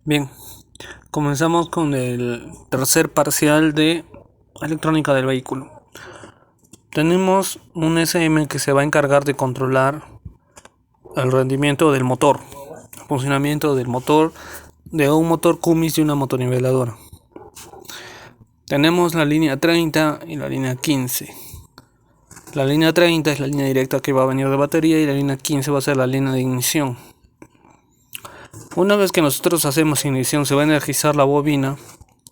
Bien, comenzamos con el tercer parcial de electrónica del vehículo. Tenemos un SM que se va a encargar de controlar el rendimiento del motor, el funcionamiento del motor, de un motor Cummins y una motoniveladora. Tenemos la línea 30 y la línea 15. La línea 30 es la línea directa que va a venir de batería y la línea 15 va a ser la línea de ignición. Una vez que nosotros hacemos ignición, se va a energizar la bobina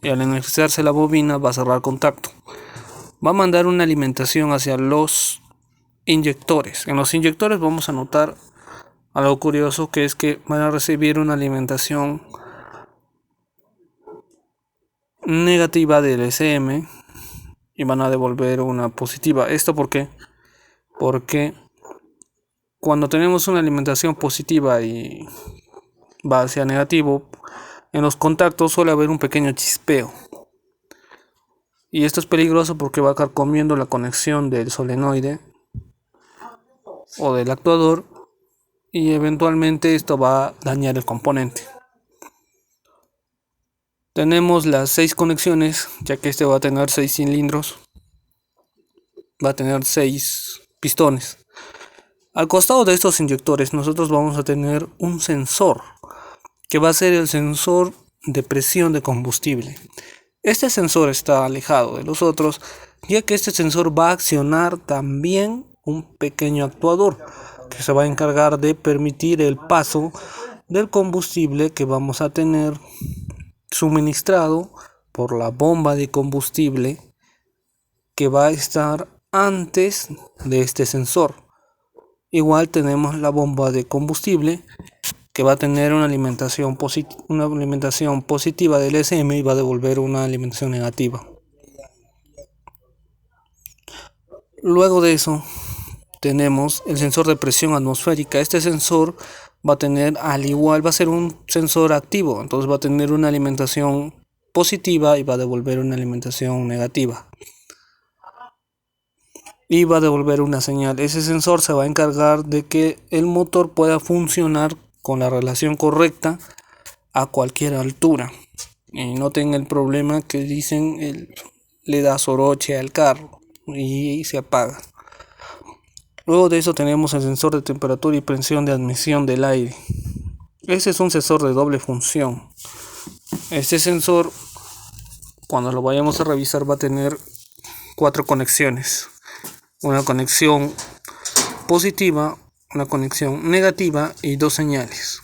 y al energizarse la bobina va a cerrar contacto. Va a mandar una alimentación hacia los inyectores. En los inyectores vamos a notar algo curioso, que es que van a recibir una alimentación negativa del SM y van a devolver una positiva. ¿Esto por qué? Porque cuando tenemos una alimentación positiva y va hacia negativo, en los contactos suele haber un pequeño chispeo. Y esto es peligroso porque va a estar comiendo la conexión del solenoide o del actuador y eventualmente esto va a dañar el componente. Tenemos las 6 conexiones, ya que este va a tener 6 cilindros, va a tener 6 pistones. Al costado de estos inyectores nosotros vamos a tener un sensor, que va a ser el sensor de presión de combustible. Este sensor está alejado de los otros, ya que este sensor va a accionar también un pequeño actuador, que se va a encargar de permitir el paso del combustible que vamos a tener suministrado por la bomba de combustible que va a estar antes de este sensor. Igual tenemos la bomba de combustible que va a tener una alimentación positiva del SM y va a devolver una alimentación negativa. Luego de eso tenemos el sensor de presión atmosférica. Este sensor va a tener, al igual, va a ser un sensor activo, entonces va a tener una alimentación positiva y va a devolver una alimentación negativa y va a devolver una señal. Ese sensor se va a encargar de que el motor pueda funcionar con la relación correcta a cualquier altura y no tenga el problema que dicen le da soroche al carro y se apaga. Luego de eso tenemos el sensor de temperatura y presión de admisión del aire. Este es un sensor de doble función. Este sensor, cuando lo vayamos a revisar, va a tener 4 conexiones. Una conexión positiva, una conexión negativa y 2 señales.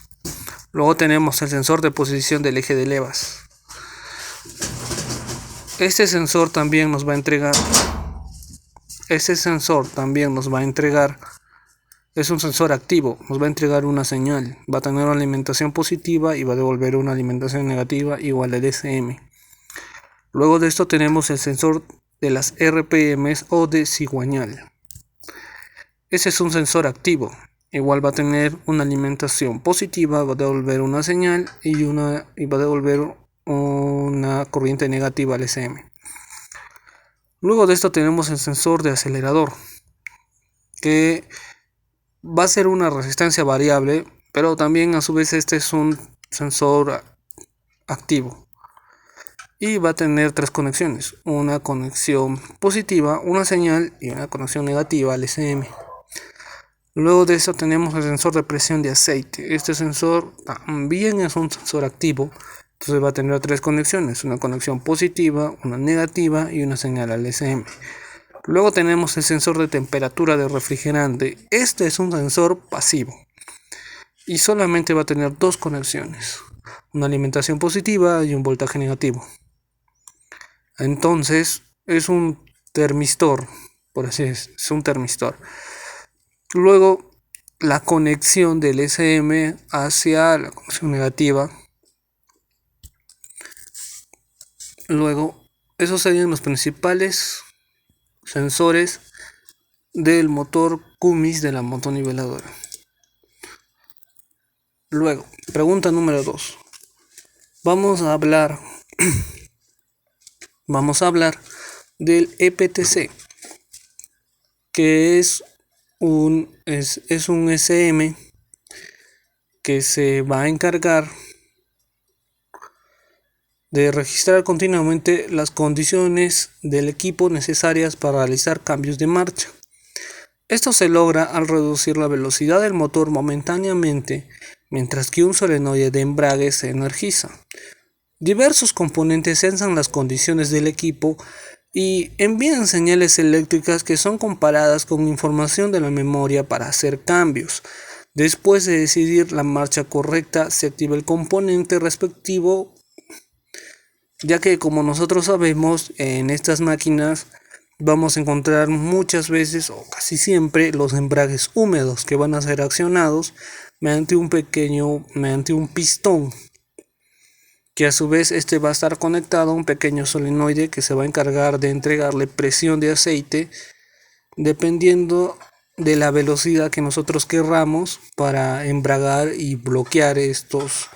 Luego tenemos el sensor de posición del eje de levas. Este sensor también nos va a entregar. Es un sensor activo, nos va a entregar una señal, va a tener una alimentación positiva y va a devolver una alimentación negativa igual al SM. Luego de esto tenemos el sensor de las RPMs o de cigüeñal. Ese es un sensor activo, igual va a tener una alimentación positiva, va a devolver una señal y va a devolver una corriente negativa al SM. Luego de esto tenemos el sensor de acelerador, que va a ser una resistencia variable, pero también a su vez este es un sensor activo y va a tener 3 conexiones, una conexión positiva, una señal y una conexión negativa al SM. Luego de eso tenemos el sensor de presión de aceite. Este sensor también es un sensor activo, entonces va a tener 3 conexiones, una conexión positiva, una negativa y una señal al SM. Luego tenemos el sensor de temperatura de refrigerante. Este es un sensor pasivo y solamente va a tener 2 conexiones, una alimentación positiva y un voltaje negativo. Entonces es un termistor, por así decirlo, es un termistor. Luego la conexión del SM hacia la conexión negativa. Luego esos serían los principales sensores del motor Cummins de la motoniveladora. Luego, pregunta número 2. Vamos a hablar del EPTC, que es un SM que se va a encargar de registrar continuamente las condiciones del equipo necesarias para realizar cambios de marcha. Esto se logra al reducir la velocidad del motor momentáneamente, mientras que un solenoide de embrague se energiza. Diversos componentes sensan las condiciones del equipo y envían señales eléctricas que son comparadas con información de la memoria para hacer cambios. Después de decidir la marcha correcta, se activa el componente respectivo, ya que, como nosotros sabemos, en estas máquinas vamos a encontrar muchas veces o casi siempre los embragues húmedos que van a ser accionados mediante un pistón, que a su vez este va a estar conectado a un pequeño solenoide que se va a encargar de entregarle presión de aceite dependiendo de la velocidad que nosotros querramos para embragar y bloquear estos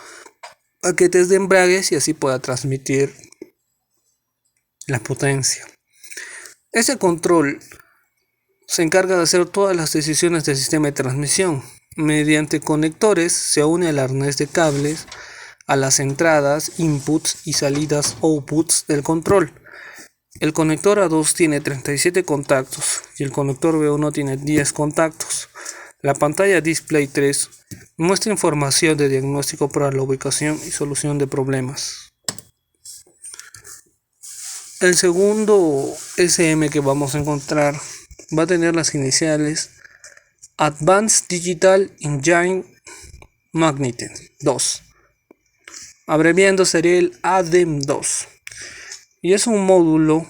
paquetes de embragues y así pueda transmitir la potencia. Ese control se encarga de hacer todas las decisiones del sistema de transmisión. Mediante conectores se une el arnés de cables a las entradas, inputs y salidas, outputs del control. El conector A2 tiene 37 contactos y el conector B1 tiene 10 contactos. La pantalla Display 3 muestra información de diagnóstico para la ubicación y solución de problemas. El segundo SM que vamos a encontrar va a tener las iniciales Advanced Digital Engine Magnetic 2, abreviando sería el ADEM2, y es un módulo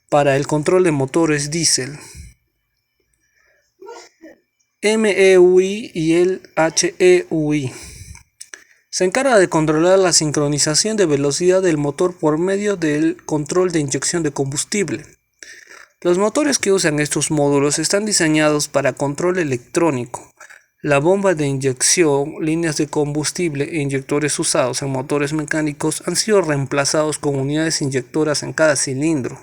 para el control de motores diésel, MEUI y el HEUI. Se encarga de controlar la sincronización de velocidad del motor por medio del control de inyección de combustible. Los motores que usan estos módulos están diseñados para control electrónico. La bomba de inyección, líneas de combustible e inyectores usados en motores mecánicos han sido reemplazados con unidades inyectoras en cada cilindro,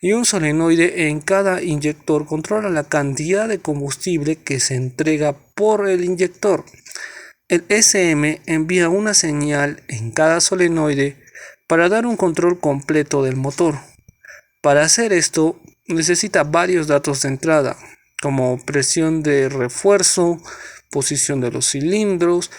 y un solenoide en cada inyector controla la cantidad de combustible que se entrega por el inyector. El SM envía una señal en cada solenoide para dar un control completo del motor. Para hacer esto necesita varios datos de entrada, como presión de refuerzo, posición de los cilindros,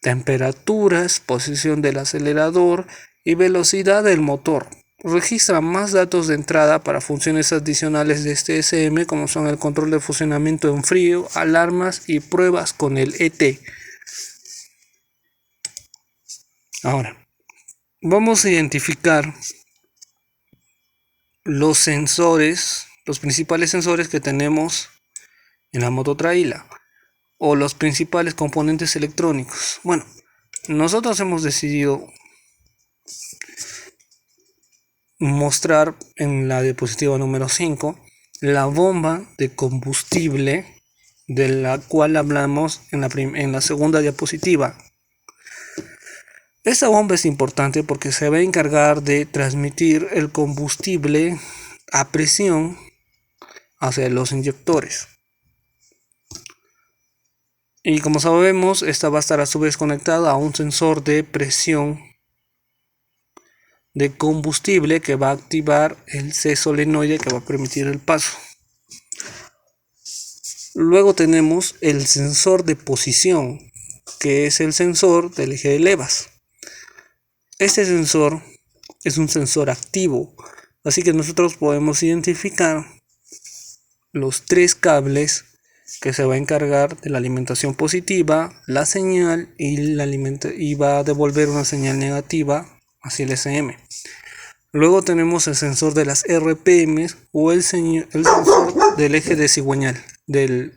temperaturas, posición del acelerador y velocidad del motor. Registra más datos de entrada para funciones adicionales de este SM, como son el control de funcionamiento en frío, alarmas y pruebas con el ET. Ahora, vamos a identificar los sensores, los principales sensores que tenemos en la mototraila, o los principales componentes electrónicos. Bueno, nosotros hemos decidido mostrar en la diapositiva número 5 la bomba de combustible de la cual hablamos en la segunda diapositiva. Esta bomba es importante porque se va a encargar de transmitir el combustible a presión hacia los inyectores. Y como sabemos, esta va a estar a su vez conectada a un sensor de presión de combustible que va a activar el C solenoide que va a permitir el paso. Luego tenemos el sensor de posición, que es el sensor del eje de levas. Este sensor es un sensor activo, así que nosotros podemos identificar los tres cables que se va a encargar de la alimentación positiva, la señal y va a devolver una señal negativa hacia el SM. Luego tenemos el sensor de las RPM o el sensor del eje de cigüeñal, del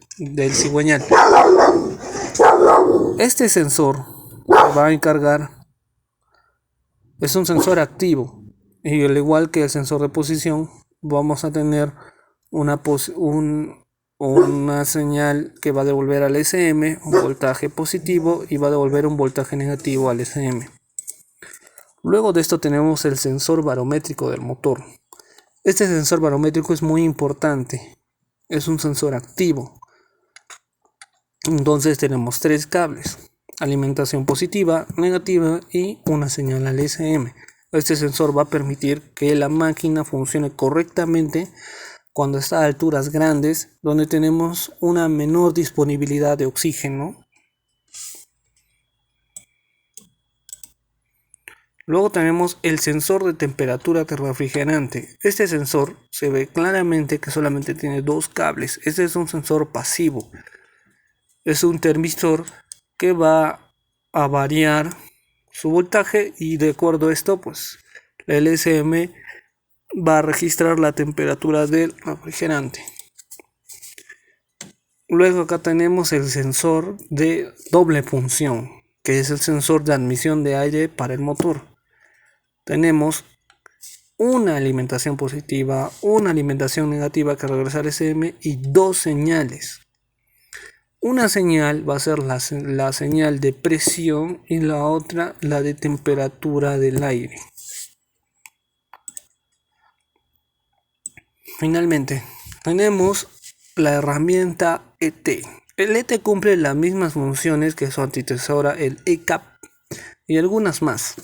cigüeñal. Este sensor se va a encargar, es un sensor activo, y al igual que el sensor de posición vamos a tener una señal que va a devolver al SM un voltaje positivo y va a devolver un voltaje negativo al SM. Luego de esto tenemos el sensor barométrico del motor. Este sensor barométrico es muy importante, es un sensor activo. Entonces tenemos tres cables. alimentación positiva, negativa y una señal al SM. Este sensor va a permitir que la máquina funcione correctamente cuando está a alturas grandes, donde tenemos una menor disponibilidad de oxígeno. Luego tenemos el sensor de temperatura del refrigerante. Este sensor se ve claramente que solamente tiene dos cables. Este es un sensor pasivo. Es un termistor que va a variar su voltaje y de acuerdo a esto, pues el SM va a registrar la temperatura del refrigerante. Luego acá tenemos el sensor de doble función, que es el sensor de admisión de aire para el motor. Tenemos una alimentación positiva, una alimentación negativa que regresa al SM y dos señales. Una señal va a ser la señal de presión y la otra la de temperatura del aire. Finalmente, tenemos la herramienta ET. El ET cumple las mismas funciones que su antecesora, el ECAP, y algunas más.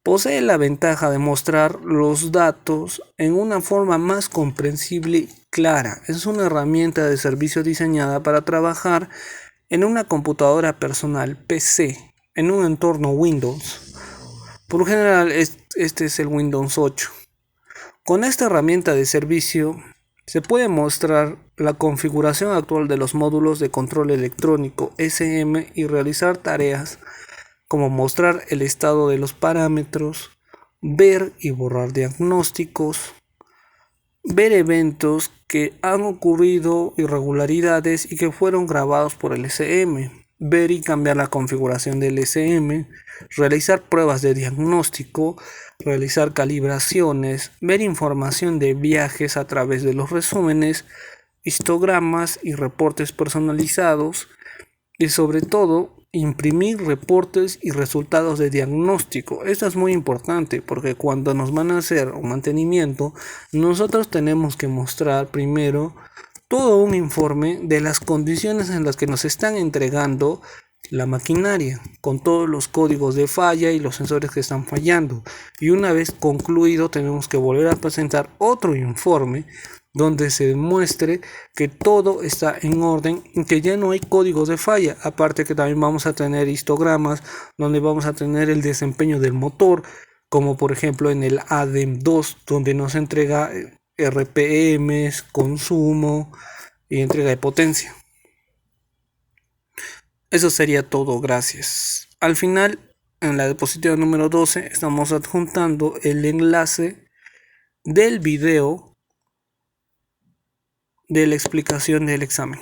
Posee la ventaja de mostrar los datos en una forma más comprensible y clara. Es una herramienta de servicio diseñada para trabajar en una computadora personal PC, en un entorno Windows. Por lo general, este es el Windows 8. Con esta herramienta de servicio se puede mostrar la configuración actual de los módulos de control electrónico SM y realizar tareas como mostrar el estado de los parámetros, ver y borrar diagnósticos, ver eventos que han ocurrido, irregularidades y que fueron grabados por el SM, ver y cambiar la configuración del SM, realizar pruebas de diagnóstico, realizar calibraciones, ver información de viajes a través de los resúmenes, histogramas y reportes personalizados y sobre todo imprimir reportes y resultados de diagnóstico. Esto es muy importante porque cuando nos van a hacer un mantenimiento, nosotros tenemos que mostrar primero todo un informe de las condiciones en las que nos están entregando la maquinaria, con todos los códigos de falla y los sensores que están fallando. Y una vez concluido, tenemos que volver a presentar otro informe donde se demuestre que todo está en orden y que ya no hay códigos de falla. Aparte que también vamos a tener histogramas donde vamos a tener el desempeño del motor, como por ejemplo en el ADEM 2, donde nos entrega RPMs, consumo y entrega de potencia. Eso sería todo, gracias. Al final, en la diapositiva número 12, estamos adjuntando el enlace del video de la explicación del examen.